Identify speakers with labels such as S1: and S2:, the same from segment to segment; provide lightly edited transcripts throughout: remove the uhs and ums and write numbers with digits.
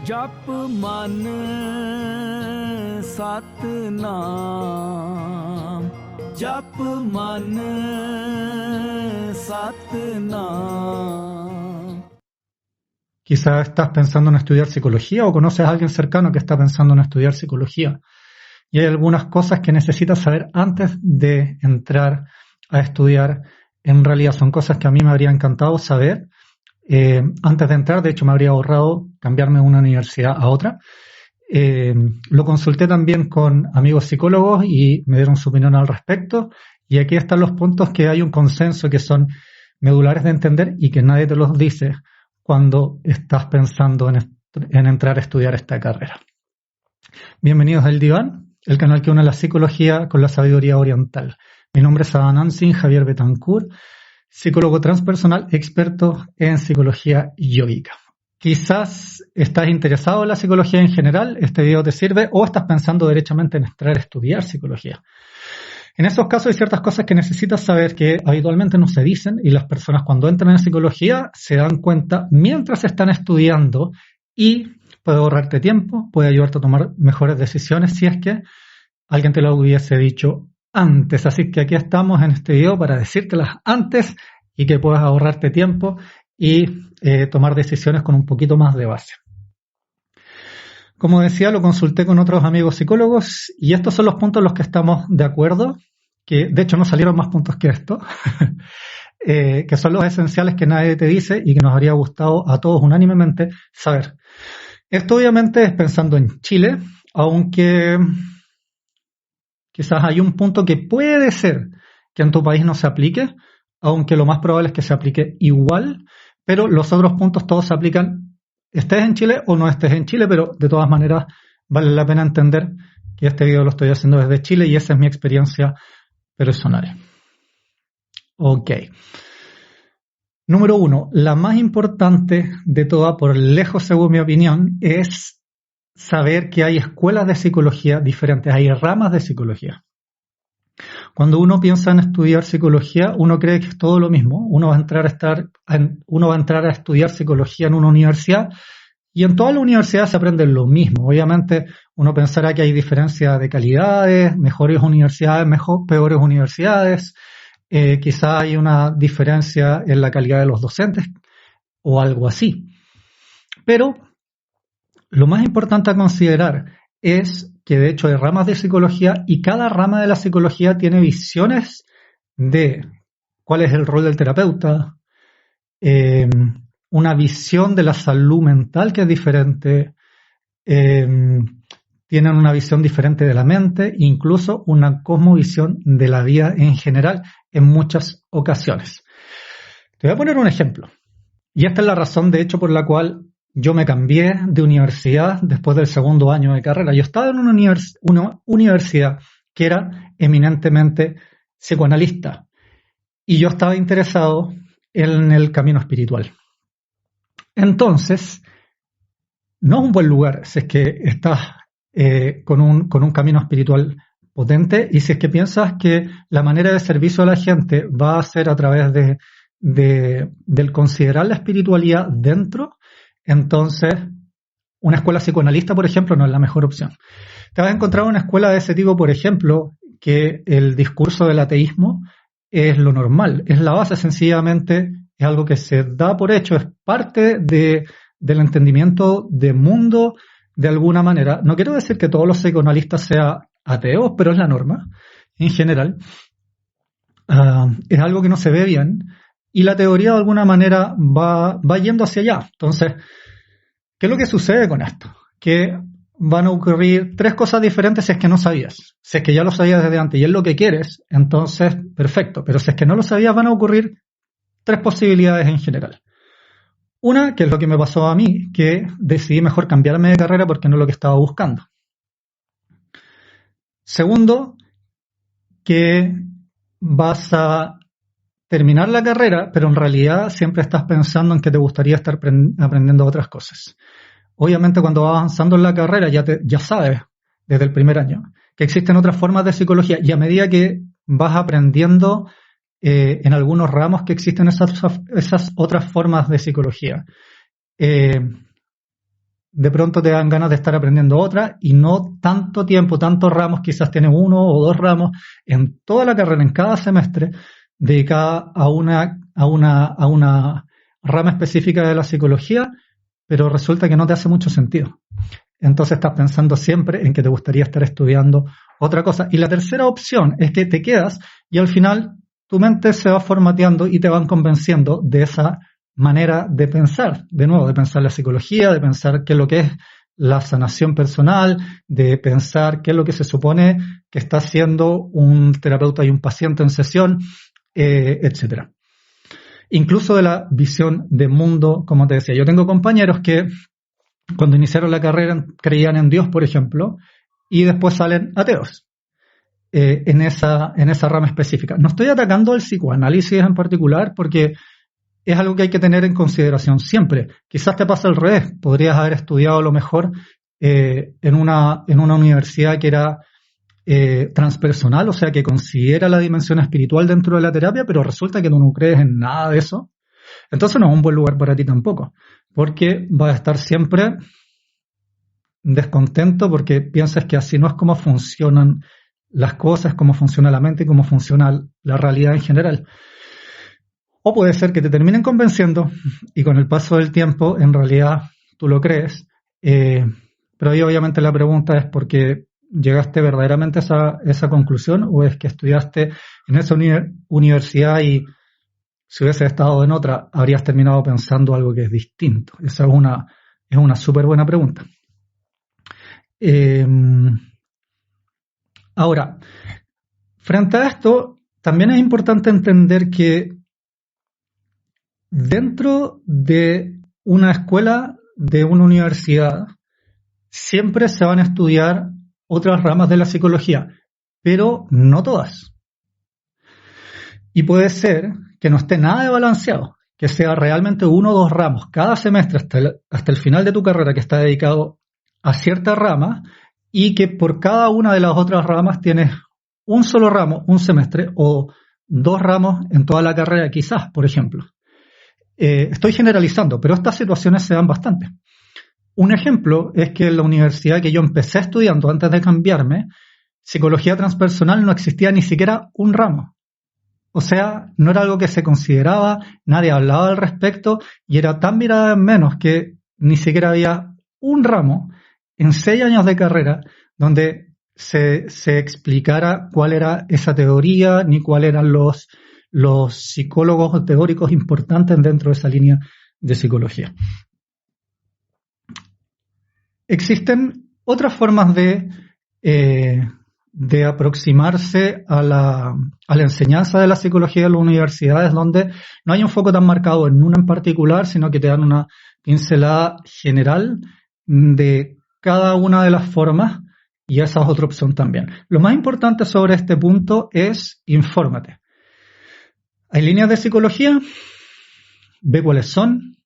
S1: ਜਪ ਮਨ ਸਤਿਨਾਮ ਜਪ ਮਨ Satnam.
S2: Quizás estás pensando en estudiar psicología o conoces a alguien cercano que está pensando en estudiar psicología. Y hay algunas cosas que necesitas saber antes de entrar a estudiar. En realidad son cosas que a mí me habría encantado saber antes de entrar. De hecho, me habría ahorrado cambiarme de una universidad a otra. Lo consulté también con amigos psicólogos y me dieron su opinión al respecto. Y aquí están los puntos que hay un consenso que son medulares de entender y que nadie te los dice cuando estás pensando en entrar a estudiar esta carrera. Bienvenidos al Diván, el canal que une la psicología con la sabiduría oriental. Mi nombre es Adhanan Singh Javier Betancourt, psicólogo transpersonal experto en psicología yógica. Quizás estás interesado en la psicología en general, este video te sirve, o estás pensando derechamente en entrar a estudiar psicología. En esos casos hay ciertas cosas que necesitas saber que habitualmente no se dicen y las personas cuando entran en psicología se dan cuenta mientras están estudiando y puede ahorrarte tiempo, puede ayudarte a tomar mejores decisiones si es que alguien te lo hubiese dicho antes. Así que aquí estamos en este video para decírtelas antes y que puedas ahorrarte tiempo y tomar decisiones con un poquito más de base. Como decía, lo consulté con otros amigos psicólogos y estos son los puntos en los que estamos de acuerdo, que de hecho no salieron más puntos que esto, que son los esenciales que nadie te dice y que nos habría gustado a todos unánimemente saber. Esto obviamente es pensando en Chile, aunque quizás hay un punto que puede ser que en tu país no se aplique, aunque lo más probable es que se aplique igual, pero los otros puntos todos se aplican estés en Chile o no estés en Chile, pero de todas maneras vale la pena entender que este video lo estoy haciendo desde Chile y esa es mi experiencia personal. Ok. Número 1. La más importante de todas, por lejos según mi opinión, es saber que hay escuelas de psicología diferentes, hay ramas de psicología. Cuando uno piensa en estudiar psicología, uno cree que es todo lo mismo. Uno va a entrar a estudiar psicología en una universidad y en todas las universidades se aprende lo mismo. Obviamente uno pensará que hay diferencia de calidades, mejores universidades, peores universidades. Quizá hay una diferencia en la calidad de los docentes o algo así. Pero lo más importante a considerar es que de hecho hay ramas de psicología y cada rama de la psicología tiene visiones de cuál es el rol del terapeuta, una visión de la salud mental que es diferente, tienen una visión diferente de la mente, incluso una cosmovisión de la vida en general en muchas ocasiones. Te voy a poner un ejemplo. Y esta es la razón, de hecho, por la cual yo me cambié de universidad después del segundo año de carrera. Yo estaba en una universidad que era eminentemente psicoanalista y yo estaba interesado en el camino espiritual. Entonces, no es un buen lugar si es que estás con un camino espiritual potente y si es que piensas que la manera de servicio a la gente va a ser a través del considerar la espiritualidad dentro. Entonces, una escuela psicoanalista, por ejemplo, no es la mejor opción. Te vas a encontrar una escuela de ese tipo, por ejemplo, que el discurso del ateísmo es lo normal, es la base, sencillamente es algo que se da por hecho, es parte del entendimiento de mundo de alguna manera. No quiero decir que todos los psicoanalistas sean ateos, pero es la norma en general. Es algo que no se ve bien. Y la teoría de alguna manera va yendo hacia allá. Entonces, ¿qué es lo que sucede con esto? Que van a ocurrir tres cosas diferentes si es que no sabías. Si es que ya lo sabías desde antes y es lo que quieres, entonces, perfecto. Pero si es que no lo sabías, van a ocurrir tres posibilidades en general. Una, que es lo que me pasó a mí, que decidí mejor cambiarme de carrera porque no es lo que estaba buscando. Segundo, que vas a terminar la carrera, pero en realidad siempre estás pensando en que te gustaría estar aprendiendo otras cosas. Obviamente cuando vas avanzando en la carrera ya sabes desde el primer año que existen otras formas de psicología y a medida que vas aprendiendo en algunos ramos que existen esas otras formas de psicología. de pronto te dan ganas de estar aprendiendo otra y no tanto tiempo, tantos ramos, quizás tienes 1 o 2 ramos en toda la carrera, en cada semestre, dedicada a una rama específica de la psicología, pero resulta que no te hace mucho sentido. Entonces estás pensando siempre en que te gustaría estar estudiando otra cosa. Y la tercera opción es que te quedas y al final tu mente se va formateando y te van convenciendo de esa manera de pensar, de nuevo, de pensar la psicología, de pensar qué es lo que es la sanación personal, de pensar qué es lo que se supone que está haciendo un terapeuta y un paciente en sesión, etcétera. Incluso de la visión de mundo, como te decía. Yo tengo compañeros que cuando iniciaron la carrera creían en Dios, por ejemplo, y después salen ateos en esa rama específica. No estoy atacando al psicoanálisis en particular porque es algo que hay que tener en consideración siempre. Quizás te pasa al revés. Podrías haber estudiado a lo mejor en una universidad que era transpersonal, o sea, que considera la dimensión espiritual dentro de la terapia, pero resulta que tú no crees en nada de eso. Entonces no es un buen lugar para ti tampoco, porque vas a estar siempre descontento porque piensas que así no es como funcionan las cosas, cómo funciona la mente y cómo funciona la realidad en general. O puede ser que te terminen convenciendo y con el paso del tiempo en realidad tú lo crees, pero ahí obviamente la pregunta es ¿por qué llegaste verdaderamente a esa conclusión o es que estudiaste en esa universidad y si hubiese estado en otra habrías terminado pensando algo que es distinto? Esa es una súper buena pregunta. Ahora, frente a esto, también es importante entender que dentro de una escuela, de una universidad, siempre se van a estudiar otras ramas de la psicología, pero no todas. Y puede ser que no esté nada de balanceado, que sea realmente 1 o 2 ramos cada semestre hasta el final de tu carrera que está dedicado a cierta rama y que por cada una de las otras ramas tienes un solo ramo, un semestre o 2 ramos en toda la carrera quizás, por ejemplo. Estoy generalizando, pero estas situaciones se dan bastante. Un ejemplo es que en la universidad que yo empecé estudiando antes de cambiarme, psicología transpersonal, no existía ni siquiera un ramo. O sea, no era algo que se consideraba, nadie hablaba al respecto y era tan mirada en menos que ni siquiera había un ramo en 6 años de carrera donde se explicara cuál era esa teoría ni cuáles eran los psicólogos teóricos importantes dentro de esa línea de psicología. Existen otras formas de aproximarse a la enseñanza de la psicología en las universidades donde no hay un foco tan marcado en una en particular, sino que te dan una pincelada general de cada una de las formas y esa es otra opción también. Lo más importante sobre este punto es infórmate. Hay líneas de psicología, ve cuáles son,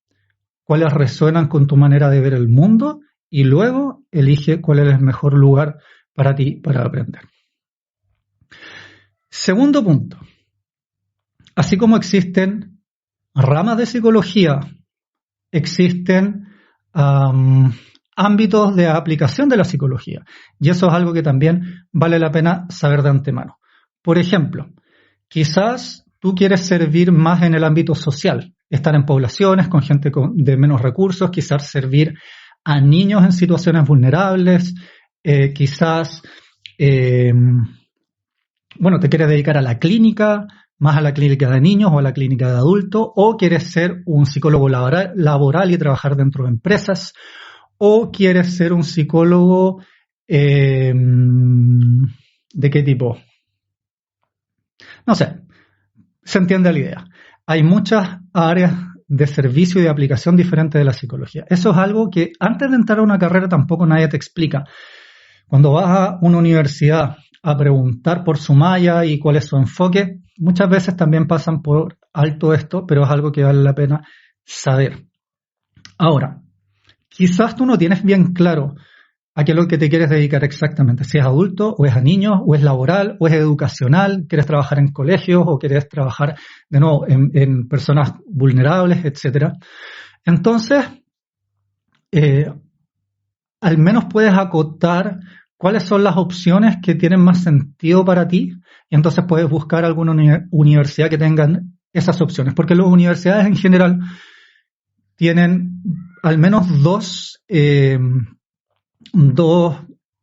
S2: cuáles resuenan con tu manera de ver el mundo y luego elige cuál es el mejor lugar para ti para aprender. Segundo punto. Así como existen ramas de psicología, existen ámbitos de aplicación de la psicología. Y eso es algo que también vale la pena saber de antemano. Por ejemplo, quizás tú quieres servir más en el ámbito social, estar en poblaciones con gente de menos recursos, quizás servir a niños en situaciones vulnerables, quizás, te quieres dedicar a la clínica, más a la clínica de niños o a la clínica de adultos, o quieres ser un psicólogo laboral y trabajar dentro de empresas, o quieres ser un psicólogo ¿de qué tipo? No sé, se entiende la idea. Hay muchas áreas de servicio y de aplicación diferente de la psicología. Eso es algo que antes de entrar a una carrera tampoco nadie te explica. Cuando vas a una universidad a preguntar por su malla y cuál es su enfoque, muchas veces también pasan por alto esto, pero es algo que vale la pena saber. Ahora, quizás tú no tienes bien claro a qué es lo que te quieres dedicar exactamente, si es adulto, o es a niños, o es laboral, o es educacional, quieres trabajar en colegios, o quieres trabajar de nuevo en personas vulnerables, etc. Entonces, al menos puedes acotar cuáles son las opciones que tienen más sentido para ti, y entonces puedes buscar alguna universidad que tengan esas opciones, porque las universidades en general tienen al menos dos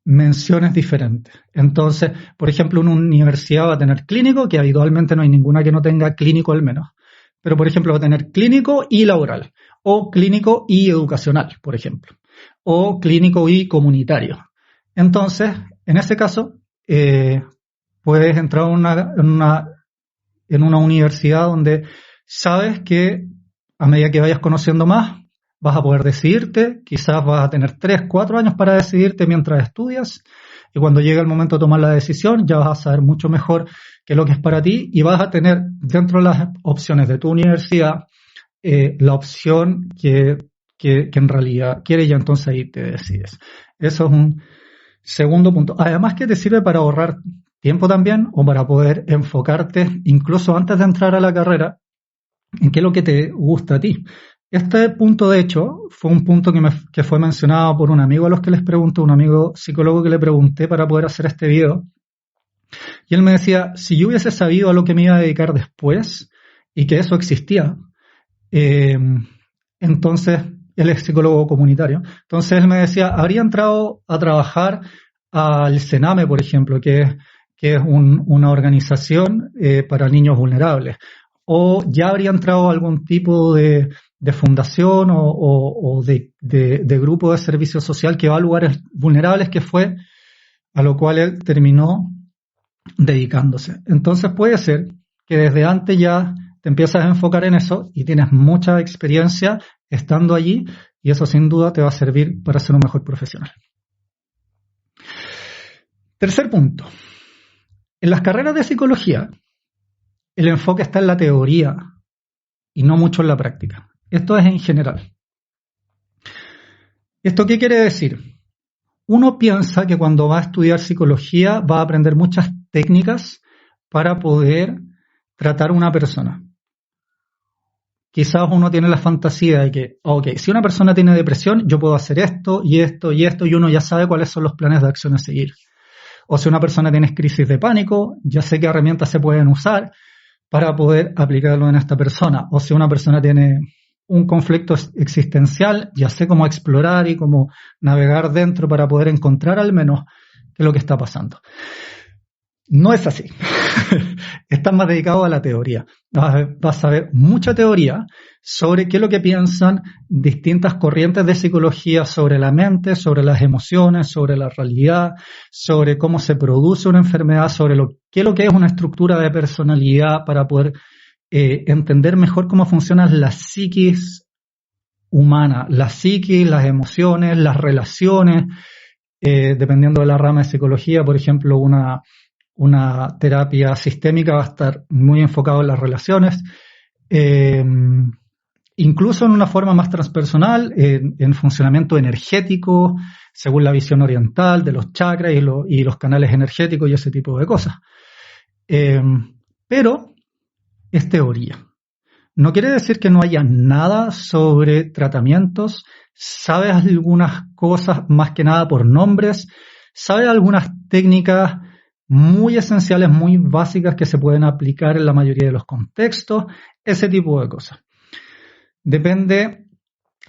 S2: menciones diferentes. Entonces, por ejemplo, una universidad va a tener clínico, que habitualmente no hay ninguna que no tenga clínico al menos, pero por ejemplo va a tener clínico y laboral, o clínico y educacional, por ejemplo, o clínico y comunitario. Entonces, en ese caso, puedes entrar en una universidad donde sabes que a medida que vayas conociendo más, vas a poder decidirte, quizás vas a tener 3, 4 años para decidirte mientras estudias, y cuando llegue el momento de tomar la decisión, ya vas a saber mucho mejor qué es lo que es para ti, y vas a tener dentro de las opciones de tu universidad la opción que en realidad quieres, y entonces ahí te decides. Eso es un segundo punto. Además que te sirve para ahorrar tiempo también, o para poder enfocarte incluso antes de entrar a la carrera en qué es lo que te gusta a ti. Este punto, de hecho, fue un punto que fue mencionado por un amigo a los que les pregunté, un amigo psicólogo que le pregunté para poder hacer este video. Y él me decía, si yo hubiese sabido a lo que me iba a dedicar después y que eso existía, entonces, él es psicólogo comunitario, entonces él me decía, habría entrado a trabajar al Sename, por ejemplo, que es una organización para niños vulnerables, o ya habría entrado a algún tipo de fundación o de grupo de servicio social que va a lugares vulnerables, que fue a lo cual él terminó dedicándose. Entonces puede ser que desde antes ya te empiezas a enfocar en eso y tienes mucha experiencia estando allí, y eso sin duda te va a servir para ser un mejor profesional. Tercer punto. En las carreras de psicología, el enfoque está en la teoría y no mucho en la práctica. Esto es en general. ¿Esto qué quiere decir? Uno piensa que cuando va a estudiar psicología va a aprender muchas técnicas para poder tratar a una persona. Quizás uno tiene la fantasía de que, si una persona tiene depresión, yo puedo hacer esto y esto y esto, y uno ya sabe cuáles son los planes de acción a seguir. O si una persona tiene crisis de pánico, ya sé qué herramientas se pueden usar para poder aplicarlo en esta persona. O si una persona tiene un conflicto existencial, ya sé cómo explorar y cómo navegar dentro para poder encontrar al menos qué es lo que está pasando. No es así. Estás más dedicado a la teoría. Vas a ver mucha teoría sobre qué es lo que piensan distintas corrientes de psicología sobre la mente, sobre las emociones, sobre la realidad, sobre cómo se produce una enfermedad, sobre qué es lo que es una estructura de personalidad, para poder entender mejor cómo funcionan las psiquis humanas, las psiquis, las emociones, las relaciones, dependiendo de la rama de psicología. Por ejemplo, una terapia sistémica va a estar muy enfocada en las relaciones, incluso en una forma más transpersonal, en funcionamiento energético, según la visión oriental de los chakras y los canales energéticos y ese tipo de cosas. Pero es teoría. No quiere decir que no haya nada sobre tratamientos. Sabes algunas cosas más que nada por nombres, sabes algunas técnicas muy esenciales, muy básicas que se pueden aplicar en la mayoría de los contextos, ese tipo de cosas. Depende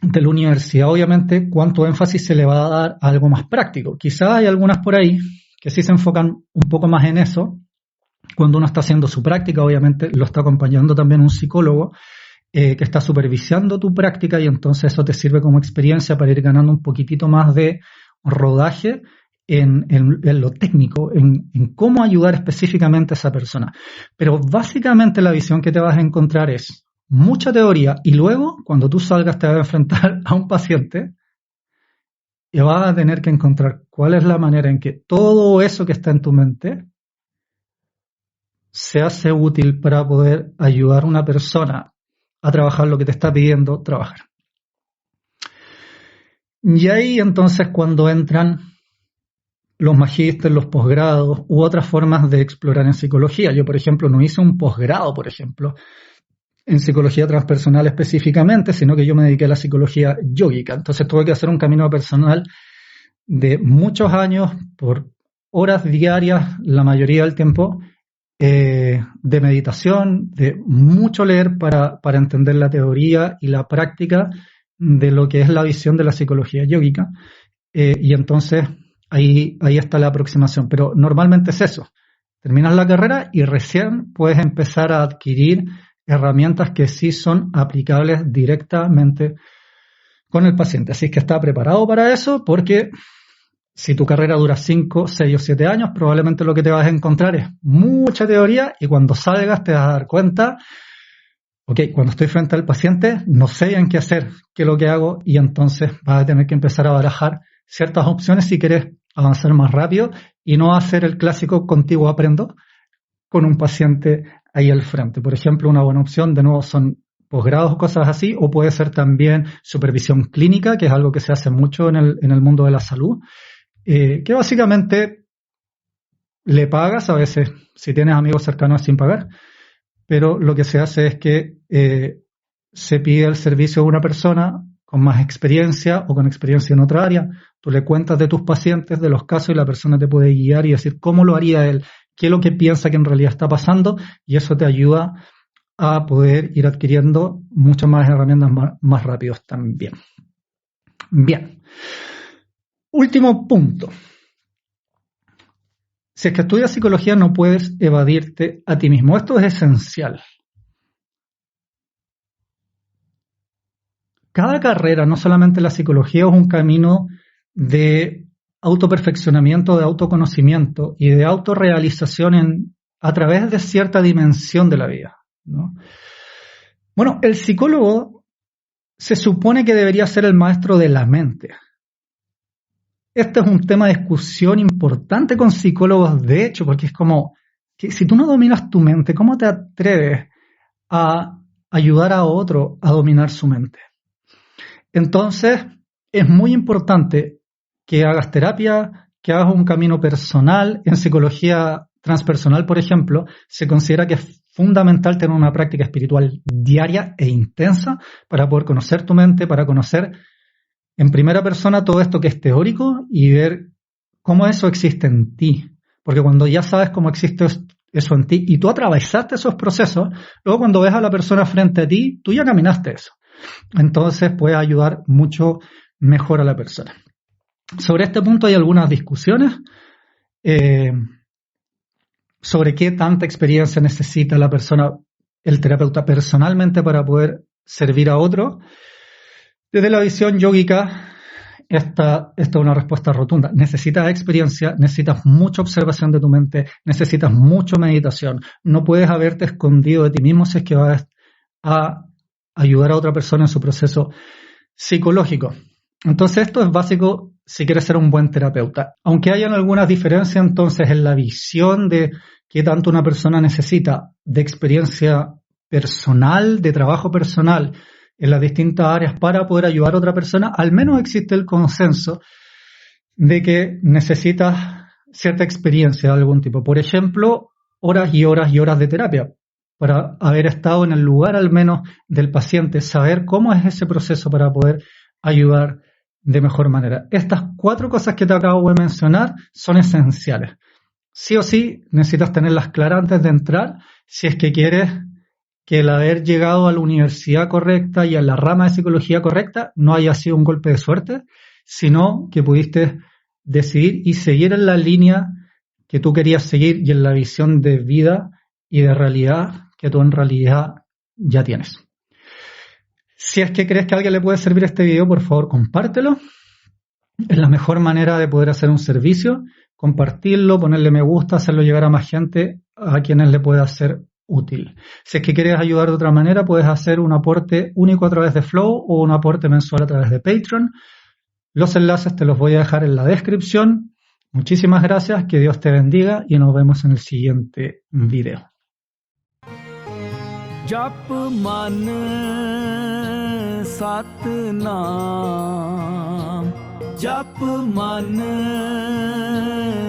S2: de la universidad, obviamente, cuánto énfasis se le va a dar a algo más práctico. Quizás hay algunas por ahí que sí se enfocan un poco más en eso. Cuando uno está haciendo su práctica, obviamente lo está acompañando también un psicólogo que está supervisando tu práctica, y entonces eso te sirve como experiencia para ir ganando un poquitito más de rodaje en lo técnico, en cómo ayudar específicamente a esa persona. Pero básicamente la visión que te vas a encontrar es mucha teoría, y luego cuando tú salgas te vas a enfrentar a un paciente y vas a tener que encontrar cuál es la manera en que todo eso que está en tu mente se hace útil para poder ayudar a una persona a trabajar lo que te está pidiendo trabajar. Y ahí entonces cuando entran los magísteres, los posgrados u otras formas de explorar en psicología. Yo, por ejemplo, no hice un posgrado, en psicología transpersonal específicamente, sino que yo me dediqué a la psicología yógica. Entonces tuve que hacer un camino personal de muchos años, por horas diarias, la mayoría del tiempo, de meditación, de mucho leer para entender la teoría y la práctica de lo que es la visión de la psicología yógica. Y entonces ahí está la aproximación. Pero normalmente es eso. Terminas la carrera y recién puedes empezar a adquirir herramientas que sí son aplicables directamente con el paciente. Así que está preparado para eso, porque si tu carrera dura 5, 6 o 7 años, probablemente lo que te vas a encontrar es mucha teoría y cuando salgas te vas a dar cuenta, ok, cuando estoy frente al paciente no sé bien qué hacer, qué es lo que hago, y entonces vas a tener que empezar a barajar ciertas opciones si quieres avanzar más rápido y no hacer el clásico contigo aprendo con un paciente ahí al frente. Por ejemplo, una buena opción, de nuevo, son posgrados o cosas así, o puede ser también supervisión clínica, que es algo que se hace mucho en el mundo de la salud, que básicamente le pagas, a veces si tienes amigos cercanos sin pagar, pero lo que se hace es que se pide el servicio de una persona con más experiencia o con experiencia en otra área. Tú le cuentas de tus pacientes, de los casos, y la persona te puede guiar y decir cómo lo haría él, qué es lo que piensa que en realidad está pasando, y eso te ayuda a poder ir adquiriendo muchas más herramientas más rápidos también. Bien. Último punto. Si es que estudias psicología no puedes evadirte a ti mismo. Esto es esencial. Cada carrera, no solamente la psicología, es un camino de autoperfeccionamiento, de autoconocimiento y de autorrealización a través de cierta dimensión de la vida, ¿no? Bueno, el psicólogo se supone que debería ser el maestro de la mente. Este es un tema de discusión importante con psicólogos, de hecho, porque es como que si tú no dominas tu mente, ¿cómo te atreves a ayudar a otro a dominar su mente? Entonces, es muy importante que hagas terapia, que hagas un camino personal. En psicología transpersonal, por ejemplo, se considera que es fundamental tener una práctica espiritual diaria e intensa para poder conocer tu mente, para conocer en primera persona todo esto que es teórico y ver cómo eso existe en ti. Porque cuando ya sabes cómo existe eso en ti y tú atravesaste esos procesos, luego cuando ves a la persona frente a ti, tú ya caminaste eso. Entonces puede ayudar mucho mejor a la persona. Sobre este punto hay algunas discusiones sobre qué tanta experiencia necesita la persona, el terapeuta personalmente para poder servir a otro. Desde la visión yógica, esta es una respuesta rotunda. Necesitas experiencia, necesitas mucha observación de tu mente, necesitas mucha meditación. No puedes haberte escondido de ti mismo si es que vas a ayudar a otra persona en su proceso psicológico. Entonces esto es básico si quieres ser un buen terapeuta. Aunque hayan algunas diferencias entonces en la visión de qué tanto una persona necesita de experiencia personal, de trabajo personal en las distintas áreas para poder ayudar a otra persona, al menos existe el consenso de que necesitas cierta experiencia de algún tipo. Por ejemplo, horas y horas y horas de terapia para haber estado en el lugar al menos del paciente, saber cómo es ese proceso para poder ayudar de mejor manera. Estas 4 cosas que te acabo de mencionar son esenciales. Sí o sí necesitas tenerlas claras antes de entrar si es que quieres que el haber llegado a la universidad correcta y a la rama de psicología correcta no haya sido un golpe de suerte, sino que pudiste decidir y seguir en la línea que tú querías seguir y en la visión de vida y de realidad que tú en realidad ya tienes. Si es que crees que a alguien le puede servir este video, por favor, compártelo. Es la mejor manera de poder hacer un servicio, compartirlo, ponerle me gusta, hacerlo llegar a más gente a quienes le pueda ser útil. Si es que quieres ayudar de otra manera, puedes hacer un aporte único a través de Flow o un aporte mensual a través de Patreon. Los enlaces te los voy a dejar en la descripción. Muchísimas gracias, que Dios te bendiga y nos vemos en el siguiente video.
S1: जप मन सतनाम जप मन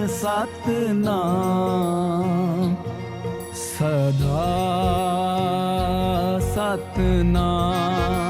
S1: सतनाम सदा सतनाम